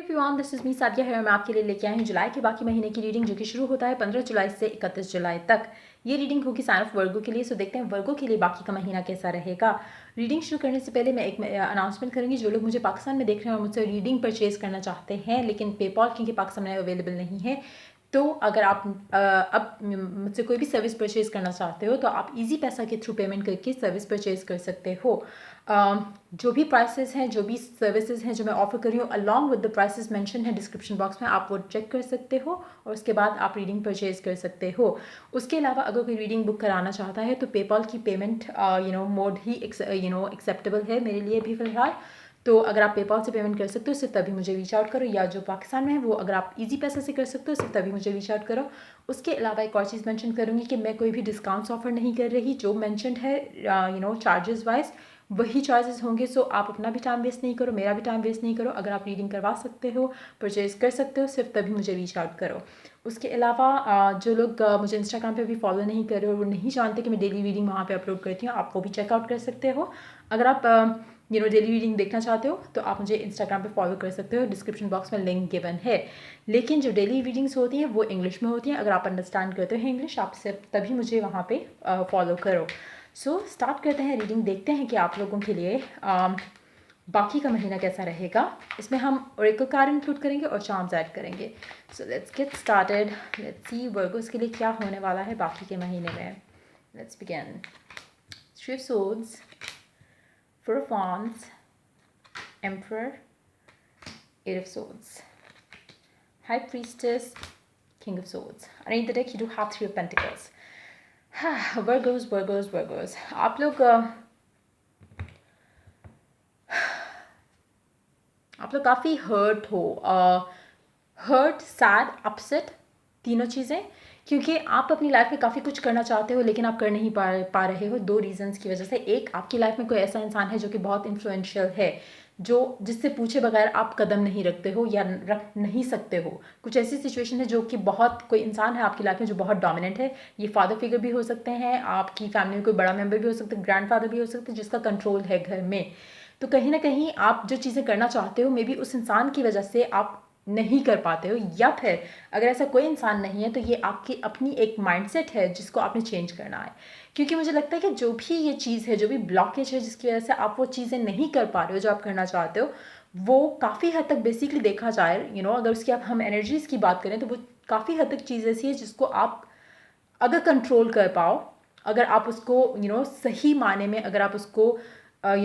Everyone, this is me Sadia है और मैं आपके लिए लेके आई हूँ जुलाई के बाकी महीने की रीडिंग, जो कि शुरू होता है 15 जुलाई से 31 जुलाई तक। ये रीडिंग होगी साइन ऑफ वर्गो के लिए। सो देखते हैं वर्गो के लिए बाकी का महीना कैसा रहेगा। रीडिंग शुरू करने से पहले मैं एक अनाउंसमेंट करूँगी। जो लोग मुझे पाकिस्तान में देख रहे हैं और मुझसे रीडिंग परचेज करना चाहते हैं, लेकिन पेपॉल क्योंकि पाकिस्तान में अवेलेबल नहीं है, तो अगर आप अब मुझसे कोई भी सर्विस परचेज़ करना चाहते हो तो आप इजी पैसा के थ्रू पेमेंट करके सर्विस परचेज़ कर सकते हो। जो भी प्राइसेस हैं, जो भी सर्विसेज हैं जो मैं ऑफर कर रही हूँ, along with the prices mention है डिस्क्रिप्शन बॉक्स में, आप वो चेक कर सकते हो और उसके बाद आप रीडिंग परचेज़ कर सकते हो। उसके अलावा अगर कोई रीडिंग बुक कराना चाहता है तो पेपॉल की पेमेंट मोड ही एक्सेप्टेबल है मेरे लिए भी फ़िलहाल। तो अगर आप पेपॉल से पेमेंट कर सकते हो सिर्फ तभी मुझे रीच आउट करो, या जो पाकिस्तान में है वो अगर आप इजी पैसा से कर सकते हो सिर्फ तभी मुझे रीच आउट करो। उसके अलावा एक और चीज़ मेंशन करूँगी कि मैं कोई भी डिस्काउंट्स ऑफर नहीं कर रही। जो मेंशनड है चार्जेस वाइज वही चार्जेस होंगे। सो आप अपना भी टाइम वेस्ट नहीं करो, मेरा भी टाइम वेस्ट नहीं करो। अगर आप रीडिंग करवा सकते हो, परचेज कर सकते हो, सिर्फ तभी मुझे रीच आउट करो। उसके अलावा जो लोग मुझे इंस्टाग्राम पे भी फॉलो नहीं कर रहे हो, वो नहीं जानते कि मैं डेली रीडिंग वहाँ पे अपलोड करती हूँ, आप वो भी चेकआउट कर सकते हो। अगर आप डेली रीडिंग देखना चाहते हो तो आप मुझे इंस्टाग्राम पे फॉलो कर सकते हो, डिस्क्रिप्शन बॉक्स में लिंक गिवन है। लेकिन जो डेली रीडिंग्स होती हैं वो इंग्लिश में होती हैं। अगर आप अंडरस्टैंड करते हो इंग्लिश, आप सिर्फ तभी मुझे वहाँ पे फॉलो करो। सो स्टार्ट करते हैं रीडिंग, देखते हैं कि आप लोगों के लिए बाकी का महीना कैसा रहेगा। इसमें हम ओरेकल कार्ड इंक्लूड करेंगे और चार्म्स ऐड करेंगे। So let's get started. Let's see Virgo's के लिए क्या होने वाला है बाकी के महीने में। Let's begin. Three of swords, four of wands, emperor, eight of swords, high priestess, king of swords. Underneath the deck you do have three of pentacles. Virgos, आप लोग काफ़ी हर्ट हो, हर्ट, सैड, अपसेट, तीनों चीज़ें, क्योंकि आप अपनी life में काफ़ी कुछ करना चाहते हो लेकिन आप कर नहीं पा रहे हो दो रीजंस की वजह से। एक, आपकी लाइफ में कोई ऐसा इंसान है जो कि बहुत इन्फ्लुएंशियल है, जो जिससे पूछे बगैर आप कदम नहीं रखते हो या रख नहीं सकते हो। कुछ ऐसी सिचुएशन है जो कि बहुत, कोई इंसान है आपकी लाइफ में जो बहुत डोमिनेंट है। ये फादर फिगर भी हो सकते हैं, आपकी फैमिली में कोई बड़ा मेंबर भी हो सकता है, ग्रैंडफादर भी हो सकते हैं, जिसका कंट्रोल है घर में। तो कहीं ना कहीं आप जो चीज़ें करना चाहते हो, मे बी उस इंसान की वजह से आप नहीं कर पाते हो, या फिर अगर ऐसा कोई इंसान नहीं है तो ये आपकी अपनी एक माइंडसेट है जिसको आपने चेंज करना है। क्योंकि मुझे लगता है कि जो भी ये चीज़ है, जो भी ब्लॉकेज है जिसकी वजह से आप वो चीज़ें नहीं कर पा रहे हो जो आप करना चाहते हो, वो काफ़ी हद तक बेसिकली देखा जाए, अगर उसकी आप हम एनर्जीज़ की बात करें तो वो काफ़ी हद तक चीज़ ऐसी है जिसको आप अगर कंट्रोल कर पाओ, अगर आप उसको सही माने में अगर आप उसको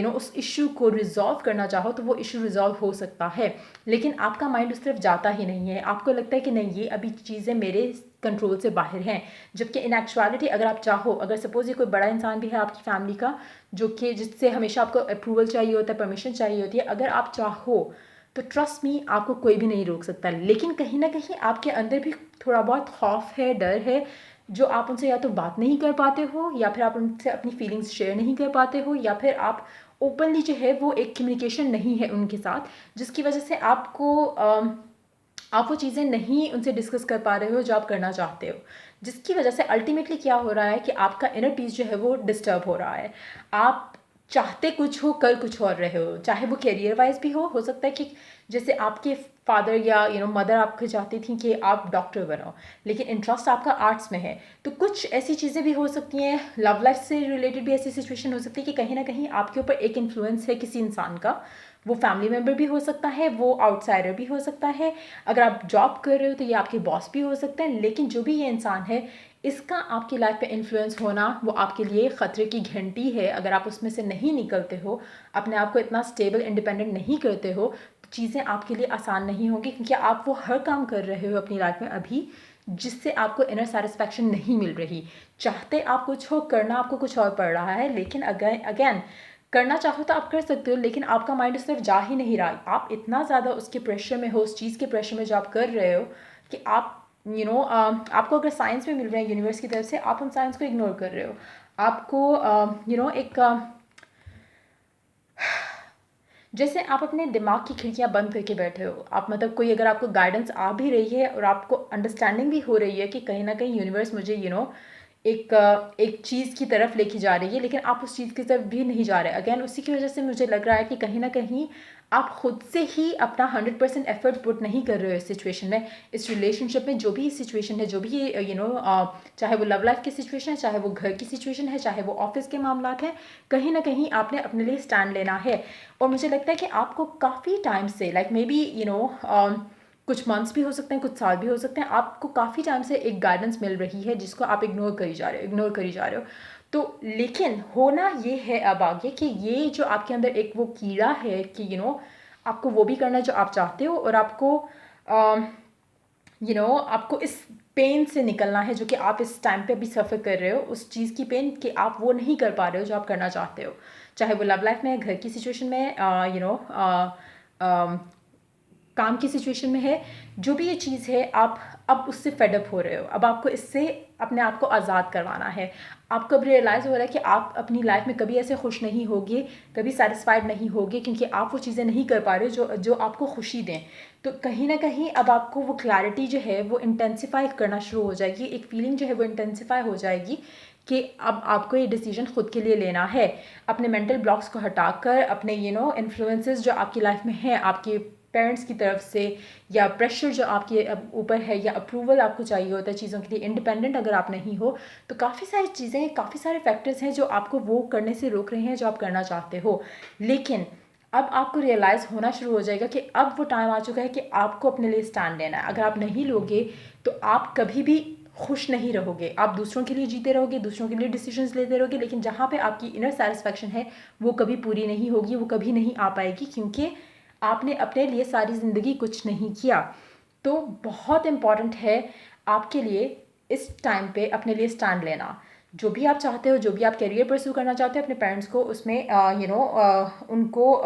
उस इशू को रिजॉल्व करना चाहो तो वो इशू रिजॉल्व हो सकता है। लेकिन आपका माइंड उस तरफ जाता ही नहीं है, आपको लगता है कि नहीं, ये अभी चीज़ें मेरे कंट्रोल से बाहर हैं। जबकि इन एक्चुअलिटी अगर आप चाहो, अगर सपोज ये कोई बड़ा इंसान भी है आपकी फैमिली का, जो कि जिससे हमेशा आपको अप्रूवल चाहिए होता है, परमिशन चाहिए होती है, अगर आप चाहो तो ट्रस्ट मी, आपको कोई भी नहीं रोक सकता। लेकिन कहीं ना कहीं आपके अंदर भी थोड़ा बहुत खौफ है, डर है, जो आप उनसे या तो बात नहीं कर पाते हो, या फिर आप उनसे अपनी फीलिंग्स शेयर नहीं कर पाते हो, या फिर आप ओपनली जो है वो एक कम्युनिकेशन नहीं है उनके साथ, जिसकी वजह से आप वो चीज़ें नहीं उनसे डिस्कस कर पा रहे हो जो आप करना चाहते हो। जिसकी वजह से अल्टीमेटली क्या हो रहा है कि आपका इनर पीस जो है वो डिस्टर्ब हो रहा है। आप चाहते कुछ हो, कर कुछ और रहे हो, चाहे वो करियर वाइज भी हो सकता है कि जैसे आपके फादर या मदर आपको चाहती थी कि आप डॉक्टर बनो, लेकिन इंटरेस्ट आपका आर्ट्स में है। तो कुछ ऐसी चीज़ें भी हो सकती हैं, लव लाइफ से रिलेटेड भी ऐसी सिचुएशन हो सकती है कि कहीं ना कहीं आपके ऊपर एक इन्फ्लुएंस है किसी इंसान का। वो फैमिली मेम्बर भी हो सकता है, वो आउटसाइडर भी हो सकता है, अगर आप जॉब कर रहे हो तो ये आपके बॉस भी हो सकते हैं। लेकिन जो भी ये इंसान है, इसका आपकी लाइफ पे इन्फ्लुएंस होना वो आपके लिए ख़तरे की घंटी है। अगर आप उसमें से नहीं निकलते हो, अपने आप को इतना स्टेबल इंडिपेंडेंट नहीं करते हो, तो चीज़ें आपके लिए आसान नहीं होंगी, क्योंकि आप वो हर काम कर रहे हो अपनी लाइफ में अभी जिससे आपको इनर सेटिस्फैक्शन नहीं मिल रही। चाहते आप कुछ हो, करना आपको कुछ और पड़ रहा है, लेकिन अगेन करना चाहो तो आप कर सकते हो, लेकिन आपका माइंड उस तरफ जा ही नहीं रहा। आप इतना ज़्यादा उसके प्रेशर में हो, उस चीज़ के प्रेशर में जो आप कर रहे हो, कि आप आपको अगर साइंस में मिल रहे हैं यूनिवर्स की तरफ से, आप उन साइंस को इग्नोर कर रहे हो। आपको एक जैसे आप अपने दिमाग की खिड़कियां बंद करके बैठे हो, आप मतलब कोई अगर आपको गाइडेंस आ भी रही है और आपको अंडरस्टैंडिंग भी हो रही है कि कहीं ना कहीं यूनिवर्स मुझे एक चीज़ की तरफ लेके जा रही है, लेकिन आप उस चीज़ की तरफ भी नहीं जा रहे। अगेन उसी की वजह से मुझे लग रहा है कि कहीं ना कहीं आप खुद से ही अपना 100% एफर्ट पुट नहीं कर रहे हो इस सिचुएशन में, इस रिलेशनशिप में। जो भी सिचुएशन है, जो भी चाहे वो लव लाइफ की सिचुएशन है, चाहे वो घर की सिचुएशन है, चाहे वो ऑफिस के मामला हैं, कहीं ना कहीं आपने अपने लिए स्टैंड लेना है। और मुझे लगता है कि आपको काफ़ी टाइम से, लाइक मे बी कुछ मंथ्स भी हो सकते हैं, कुछ साल भी हो सकते हैं, आपको काफ़ी टाइम से एक गाइडेंस मिल रही है जिसको आप इग्नोर करी जा रहे हो। तो लेकिन होना ये है अब आगे कि ये जो आपके अंदर एक वो कीड़ा है कि आपको वो भी करना है जो आप चाहते हो, और आपको आपको इस पेन से निकलना है जो कि आप इस टाइम पे अभी सफ़र कर रहे हो, उस चीज़ की पेन कि आप वो नहीं कर पा रहे हो जो आप करना चाहते हो। चाहे वो लव लाइफ में है, घर की सिचुएशन में है, काम की सिचुएशन में है, जो भी ये चीज़ है, आप अब उससे फेडअप हो रहे हो। अब आपको इससे अपने आप को आज़ाद करवाना है। आपको अब रियलाइज़ हो रहा है कि आप अपनी लाइफ में कभी ऐसे खुश नहीं होगे, कभी सेटिस्फाइड नहीं होगे, क्योंकि आप वो चीज़ें नहीं कर पा रहे हो जो जो आपको खुशी दें। तो कहीं ना कहीं अब आपको वो क्लैरिटी जो है वो इंटेंसिफाई करना शुरू हो जाएगी, एक फीलिंग जो है वो इंटेंसिफाई हो जाएगी कि अब आपको ये डिसीजन खुद के लिए लेना है। अपने मेंटल ब्लॉक्स को हटाकर, अपने इन्फ्लुएंसेस जो आपकी लाइफ में हैं, आपके पेरेंट्स की तरफ से, या प्रेशर जो आपके ऊपर है, या अप्रूवल आपको चाहिए होता है चीज़ों के लिए, इंडिपेंडेंट अगर आप नहीं हो, तो काफ़ी सारी चीज़ें, काफ़ी सारे फैक्टर्स हैं जो आपको वो करने से रोक रहे हैं जो आप करना चाहते हो। लेकिन अब आपको रियलाइज़ होना शुरू हो जाएगा कि अब वो टाइम आ चुका है कि आपको अपने लिए स्टैंड लेना है। अगर आप नहीं लोगे तो आप कभी भी खुश नहीं रहोगे। आप दूसरों के लिए जीते रहोगे, दूसरों के लिए डिसीजंस लेते रहोगे, लेकिन जहाँ पे आपकी इनर सेटिस्फैक्शन है वो कभी पूरी नहीं होगी, वो कभी नहीं आ पाएगी, क्योंकि आपने अपने लिए सारी ज़िंदगी कुछ नहीं किया। तो बहुत इम्पॉर्टेंट है आपके लिए इस टाइम पे अपने लिए स्टैंड लेना। जो भी आप चाहते हो, जो भी आप करियर परस्यू करना चाहते हो, अपने पेरेंट्स को उसमें उनको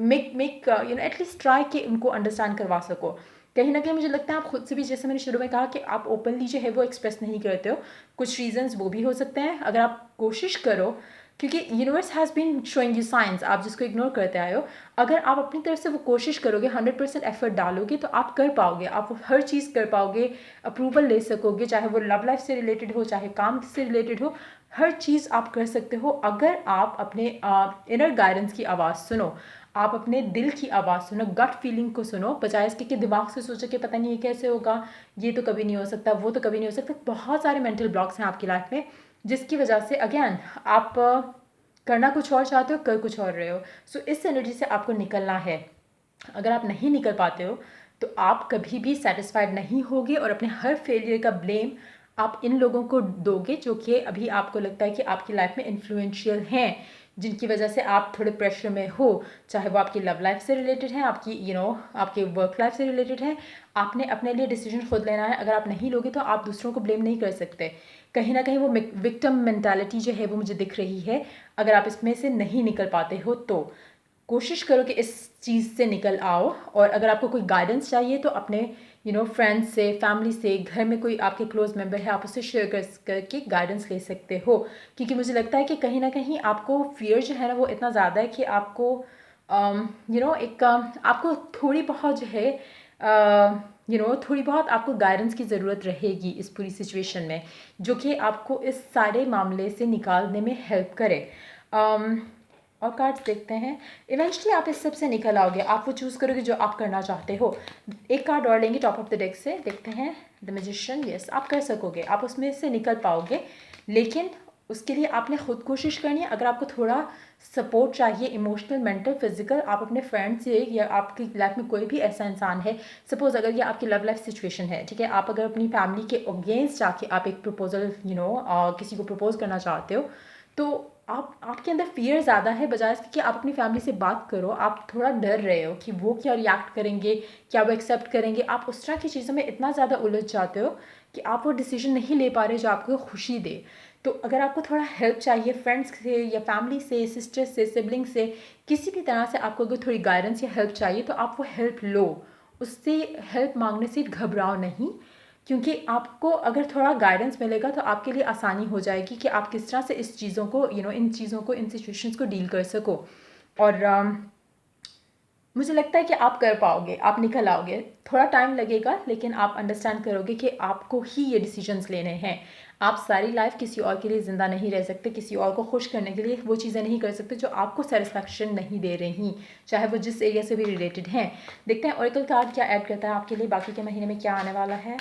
मेक एटलीस्ट ट्राई कि उनको अंडरस्टैंड करवा सको। कहीं ना कहीं मुझे लगता है आप खुद से भी, जैसे मैंने शुरू में कहा कि आप ओपनली जो है वो एक्सप्रेस नहीं करते हो। कुछ रीजंस वो भी हो सकते हैं। अगर आप कोशिश करो, क्योंकि universe has been showing you signs, आप जिसको इग्नोर करते आए हो, अगर आप अपनी तरफ से वो कोशिश करोगे, 100% एफर्ट डालोगे, तो आप कर पाओगे, आप वो हर चीज़ कर पाओगे, अप्रूवल ले सकोगे, चाहे वो लव लाइफ से रिलेटेड हो, चाहे काम से रिलेटेड हो, हर चीज़ आप कर सकते हो अगर आप अपने इनर गाइडेंस की आवाज़ सुनो, आप अपने दिल की आवाज़ सुनो, गट फीलिंग को सुनो, बजाय इसके कि दिमाग से सोचो कि पता नहीं ये कैसे होगा, ये तो कभी नहीं हो सकता, वो तो कभी नहीं हो सकता। बहुत सारे मेंटल ब्लॉक्स हैं आपकी लाइफ में जिसकी वजह से अगेन आप करना कुछ और चाहते हो, कर कुछ और रहे हो। सो इस एनर्जी से आपको निकलना है। अगर आप नहीं निकल पाते हो तो आप कभी भी सेटिस्फाइड नहीं होगे, और अपने हर फेलियर का ब्लेम आप इन लोगों को दोगे जो कि अभी आपको लगता है कि आपकी लाइफ में इन्फ्लुएंशियल हैं, जिनकी वजह से आप थोड़े प्रेशर में हो। चाहे वो आपकी लव लाइफ से रिलेटेड है, आपकी आपके वर्क लाइफ से रिलेटेड है। आपने अपने लिए डिसीजन खुद लेना है। अगर आप नहीं लोगे तो आप दूसरों को ब्लेम नहीं कर सकते। कहीं ना कहीं वो विक्टिम मेंटालिटी जो है वो मुझे दिख रही है। अगर आप इसमें से नहीं निकल पाते हो तो कोशिश करो कि इस चीज़ से निकल आओ। और अगर आपको कोई गाइडेंस चाहिए तो अपने फ्रेंड्स से, फैमिली से, घर में कोई आपके क्लोज मेंबर है, आप उससे शेयर करके गाइडेंस ले सकते हो। क्योंकि मुझे लगता है कि कहीं ना कहीं आपको फियर जो है ना वो इतना ज़्यादा है कि आपको आपको थोड़ी बहुत जो है थोड़ी बहुत आपको गाइडेंस की ज़रूरत रहेगी इस पूरी सिचुएशन में, जो कि आपको इस सारे मामले से निकालने में हेल्प करे। और कार्ड्स देखते हैं। इवेंचुअली आप इस सब से निकल आओगे, आप वो चूज़ करोगे जो आप करना चाहते हो। एक कार्ड और लेंगे टॉप ऑफ द डेक से, देखते हैं द मैजिशियन। यस, आप कर सकोगे, आप उसमें से निकल पाओगे, लेकिन उसके लिए आपने खुद कोशिश करनी है। अगर आपको थोड़ा सपोर्ट चाहिए, इमोशनल, मेंटल, फिजिकल, आप अपने फ्रेंड से, या आपकी लाइफ में कोई भी ऐसा इंसान है, सपोज अगर ये आपकी लव लाइफ सिचुएशन है, ठीक है, आप अगर अपनी फैमिली के अगेंस्ट जाके आप एक प्रपोजल किसी को प्रपोज करना चाहते हो, तो आपके अंदर फियर ज़्यादा है, बजाय इसके कि आप अपनी फैमिली से बात करो। आप थोड़ा डर रहे हो कि वो क्या रिएक्ट करेंगे, क्या वो एक्सेप्ट करेंगे। आप उस तरह की चीज़ों में इतना ज़्यादा उलझ जाते हो कि आप वो डिसीजन नहीं ले पा रहे जो आपको खुशी दे। तो अगर आपको थोड़ा हेल्प चाहिए फ्रेंड्स से, या फैमिली से, सिस्टर से, सिबलिंग से, किसी भी तरह से आपको अगर थोड़ी गाइडेंस या हेल्प चाहिए, तो आप वो हेल्प लो। उससे हेल्प मांगने से घबराओ नहीं, क्योंकि आपको अगर थोड़ा गाइडेंस मिलेगा तो आपके लिए आसानी हो जाएगी कि आप किस तरह से इस चीज़ों को इन चीज़ों को, इन सिचुएशंस को डील कर सको। और मुझे लगता है कि आप कर पाओगे, आप निकल आओगे। थोड़ा टाइम लगेगा लेकिन आप अंडरस्टैंड करोगे कि आपको ही ये डिसीजंस लेने हैं। आप सारी लाइफ किसी और के लिए ज़िंदा नहीं रह सकते, किसी और को खुश करने के लिए वो चीज़ें नहीं कर सकते जो आपको सेटिस्फैक्शन नहीं दे रही, चाहे वो जिस एरिया से भी रिलेटेड हैं। देखते हैं ओरेकल कार्ड क्या ऐड करता है आपके लिए, बाकी के महीने में क्या आने वाला है।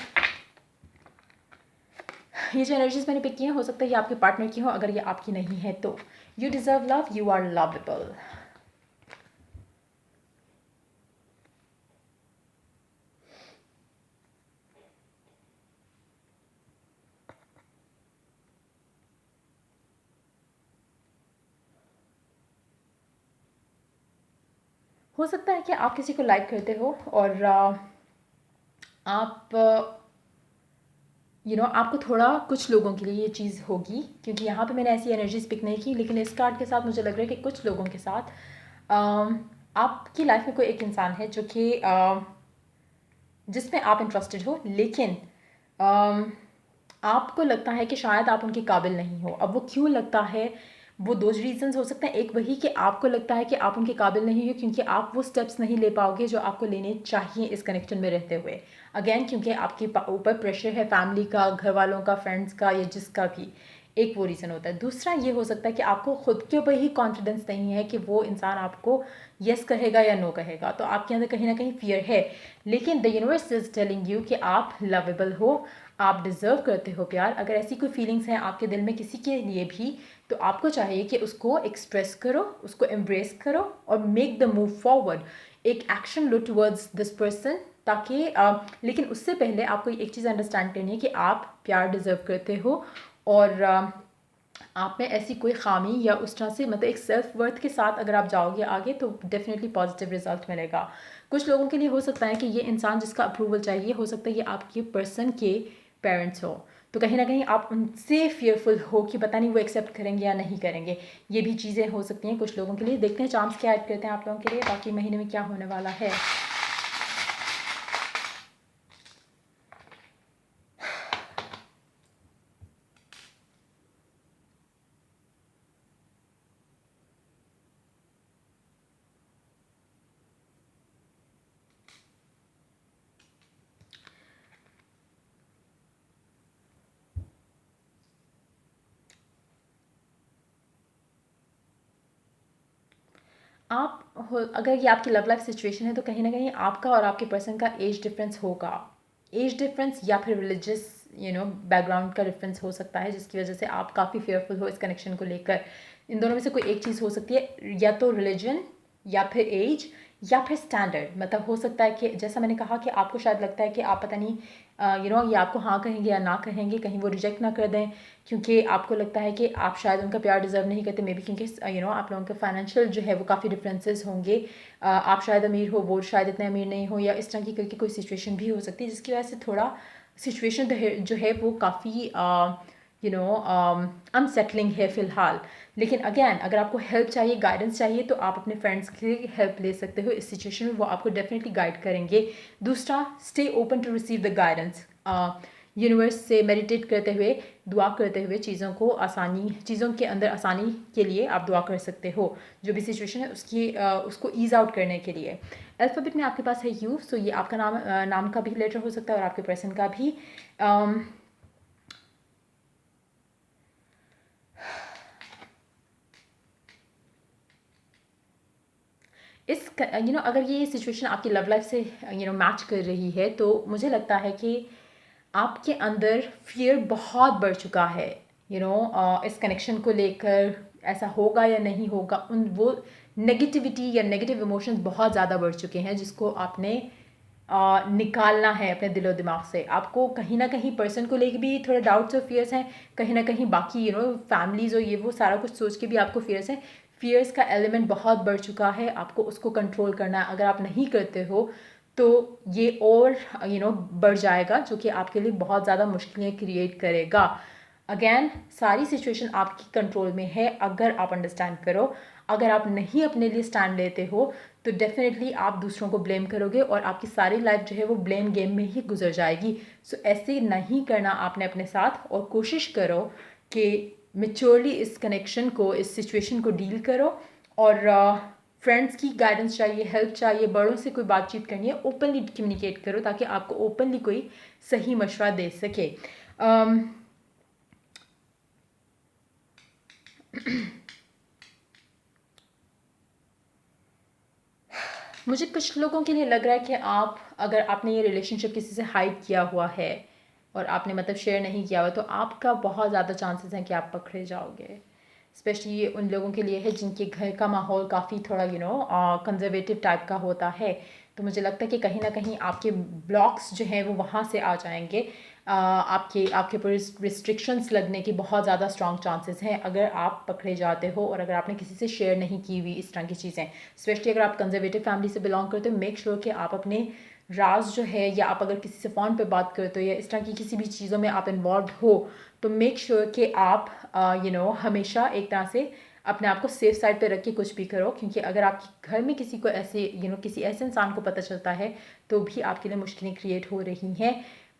ये जो एनर्जीज मैंने पिक की हैं, हो सकता है ये आपके पार्टनर की हो, अगर ये आपकी नहीं है तो। You deserve love, you are lovable. हो सकता है कि आप किसी को लाइक करते हो और आप आपको थोड़ा कुछ लोगों के लिए ये चीज़ होगी, क्योंकि यहाँ पे मैंने ऐसी एनर्जीज पिक नहीं की, लेकिन इस कार्ड के साथ मुझे लग रहा है कि कुछ लोगों के साथ आपकी लाइफ में कोई एक इंसान है जो कि जिसमें आप इंटरेस्टेड हो, लेकिन आपको लगता है कि शायद आप उनके काबिल नहीं हो। अब वो क्यों लगता है, वो दो रीजंस हो सकते हैं। एक वही कि आपको लगता है कि आप उनके काबिल नहीं हो क्योंकि आप वो स्टेप्स नहीं ले पाओगे जो आपको लेने चाहिए इस कनेक्शन में रहते हुए। अगेन क्योंकि आपके ऊपर प्रेशर है फैमिली का, घर वालों का, फ्रेंड्स का, या जिसका भी, एक वो रीज़न होता है। दूसरा ये हो सकता है कि आपको खुद के ऊपर ही कॉन्फिडेंस नहीं है कि वो इंसान आपको यस कहेगा या नो कहेगा, तो आपके अंदर कहीं ना कहीं फियर है। लेकिन the universe is telling you कि आप लवेबल हो, आप डिज़र्व करते हो प्यार। अगर ऐसी कोई फीलिंग्स हैं आपके दिल में किसी के लिए भी, तो आपको चाहिए कि उसको एक्सप्रेस करो, उसको एम्ब्रेस करो और मेक द मूव फॉरवर्ड। एक action low towards this person, ताकि लेकिन उससे पहले आपको एक चीज़ अंडरस्टैंड करनी है कि आप प्यार डिज़र्व करते हो, और आप में ऐसी कोई खामी या उस तरह से, मतलब एक सेल्फ वर्थ के साथ अगर आप जाओगे आगे तो डेफिनेटली पॉजिटिव रिजल्ट मिलेगा। कुछ लोगों के लिए हो सकता है कि ये इंसान जिसका अप्रूवल चाहिए, हो सकता है ये आपके पर्सन के पेरेंट्स हो, तो कहीं ना कहीं आप उनसे फियरफुल हो कि पता नहीं वो एक्सेप्ट करेंगे या नहीं करेंगे। ये भी चीज़ें हो सकती हैं कुछ लोगों के लिए। देखते हैं चांस क्या ऐड करते हैं आप लोगों के लिए, बाकी महीने में क्या होने वाला है। अगर ये आपकी लव लाइफ सिचुएशन है तो कहीं ना कहीं आपका और आपके पर्सन का एज डिफरेंस होगा। एज डिफरेंस या फिर रिलीजियस बैकग्राउंड का डिफरेंस हो सकता है, जिसकी वजह से आप काफ़ी फेयरफुल हो इस कनेक्शन को लेकर। इन दोनों में से कोई एक चीज़ हो सकती है, या तो रिलीजन या फिर एज या फिर स्टैंडर्ड। मतलब हो सकता है कि जैसा मैंने कहा कि आपको शायद लगता है कि आप पता नहीं ये आपको हाँ कहेंगे या ना कहेंगे, कहीं वो रिजेक्ट ना कर दें, क्योंकि आपको लगता है कि आप शायद उनका प्यार डिज़र्व नहीं करते। मे बी क्योंकि आप लोगों का फाइनेंशियल जो है वो काफ़ी डिफरेंसेस होंगे। आप शायद अमीर हो, वो शायद इतने अमीर नहीं हो, या इस तरह की करके कोई सिचुएशन भी हो सकती है जिसकी वजह से थोड़ा सिचुएशन जो है वो काफ़ी अनसेटलिंग है फ़िलहाल। लेकिन अगेन अगर आपको हेल्प चाहिए, गाइडेंस चाहिए, तो आप अपने फ्रेंड्स की हेल्प ले सकते हो इस सिचुएशन में, वो आपको डेफिनेटली गाइड करेंगे। दूसरा, stay open to receive the guidance. Universe से मेडिटेट करते हुए, दुआ करते हुए चीज़ों के अंदर आसानी के लिए आप दुआ कर सकते हो। जो भी सिचुएशन है उसको ईज़ आउट करने के लिए। अल्फ़ाबेट में आपके पास है यू, सो ये आपका नाम का भी लेटर हो सकता है और आपके पर्सन का भी। अगर ये सिचुएशन आपकी लव लाइफ से मैच कर रही है, तो मुझे लगता है कि आपके अंदर फियर बहुत बढ़ चुका है। इस कनेक्शन को लेकर ऐसा होगा या नहीं होगा, वो नेगेटिविटी या नेगेटिव इमोशंस बहुत ज़्यादा बढ़ चुके हैं, जिसको आपने निकालना है अपने दिलो दिमाग से। आपको कहीं ना कहीं पर्सन को लेकर भी थोड़े डाउट्स और फियर्स हैं, कहीं ना कहीं बाकी फैमिलीज़ और ये वो सारा कुछ सोच के भी आपको फियर्स हैं। फियर्स का एलिमेंट बहुत बढ़ चुका है, आपको उसको कंट्रोल करना है। अगर आप नहीं करते हो तो ये और बढ़ जाएगा, जो कि आपके लिए बहुत ज़्यादा मुश्किलें क्रिएट करेगा। अगेन सारी सिचुएशन आपकी कंट्रोल में है अगर आप अंडरस्टैंड करो। अगर आप नहीं अपने लिए स्टैंड लेते हो तो डेफिनेटली आप दूसरों को ब्लेम करोगे और आपकी सारी लाइफ जो है वो ब्लेम गेम में ही गुजर जाएगी। सो ऐसे नहीं करना आपने अपने साथ, और कोशिश करो कि मेच्योरली इस कनेक्शन को, इस सिचुएशन को डील करो, और फ्रेंड्स की गाइडेंस चाहिए, हेल्प चाहिए, बड़ों से कोई बातचीत करनी है, ओपनली कम्युनिकेट करो ताकि आपको ओपनली कोई सही मशवरा दे सके। मुझे कुछ लोगों के लिए लग रहा है कि आप, अगर आपने ये रिलेशनशिप किसी से हाइड किया हुआ है और आपने मतलब शेयर नहीं किया हुआ, तो आपका बहुत ज़्यादा चांसेस हैं कि आप पकड़े जाओगे। स्पेशली ये उन लोगों के लिए है जिनके घर का माहौल काफ़ी थोड़ा कंजर्वेटिव टाइप का होता है। तो मुझे लगता है कि कहीं ना कहीं आपके ब्लॉक्स जो हैं वो वहाँ से आ जाएंगे। आपके आपके ऊपर रिस्ट्रिक्शंस लगने की बहुत ज़्यादा स्ट्रॉन्ग चांसेस हैं अगर आप पकड़े जाते हो और अगर आपने किसी से शेयर नहीं की हुई इस तरह की चीज़ें। स्पेशली अगर आप कंजर्वेटिव फैमिली से बिलोंग करते हो, मेक श्योर कि आप अपने राज जो है, या आप अगर किसी से फ़ोन पे बात करते हो या इस तरह की किसी भी चीज़ों में आप इन्वॉल्व हो, तो मेक श्योर कि आप हमेशा एक तरह से अपने आप को सेफ साइड पे रख के कुछ भी करो, क्योंकि अगर आपके घर में किसी को ऐसे किसी ऐसे इंसान को पता चलता है तो भी आपके लिए मुश्किलें क्रिएट हो रही हैं।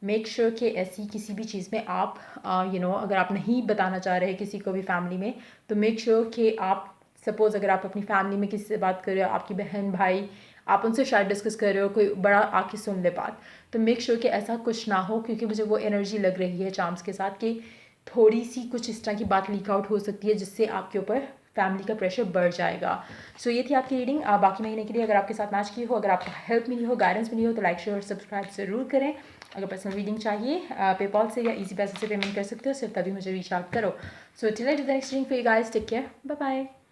मेक श्योर कि ऐसी किसी भी चीज़ में आप अगर आप नहीं बताना चाह रहे किसी को भी फैमिली में, तो मेक श्योर कि आप, सपोज़ अगर आप अपनी फैमिली में किसी से बात कर रहे हो, आपकी बहन भाई, आप उनसे शायद डिस्कस कर रहे हो, कोई बड़ा आके सुन ले बात, तो मेक श्योर कि ऐसा कुछ ना हो, क्योंकि मुझे वो एनर्जी लग रही है चार्म्स के साथ कि थोड़ी सी कुछ इस तरह की बात लीक आउट हो सकती है जिससे आपके ऊपर फैमिली का प्रेशर बढ़ जाएगा। सो ये थी आपकी रीडिंग। बाकी महीने के लिए अगर आपके साथ मैच की हो, अगर आपको हेल्प मिली हो, गाइडेंस मिली हो, तो लाइक शेयर और सब्सक्राइब ज़रूर करें। अगर पर्सनल रीडिंग चाहिए पेपॉल से या इजी पैसे से पेमेंट कर सकते हो, सिर्फ तभी मुझे रीच आउट करो। So till I do the next reading for you guys, take care, bye bye.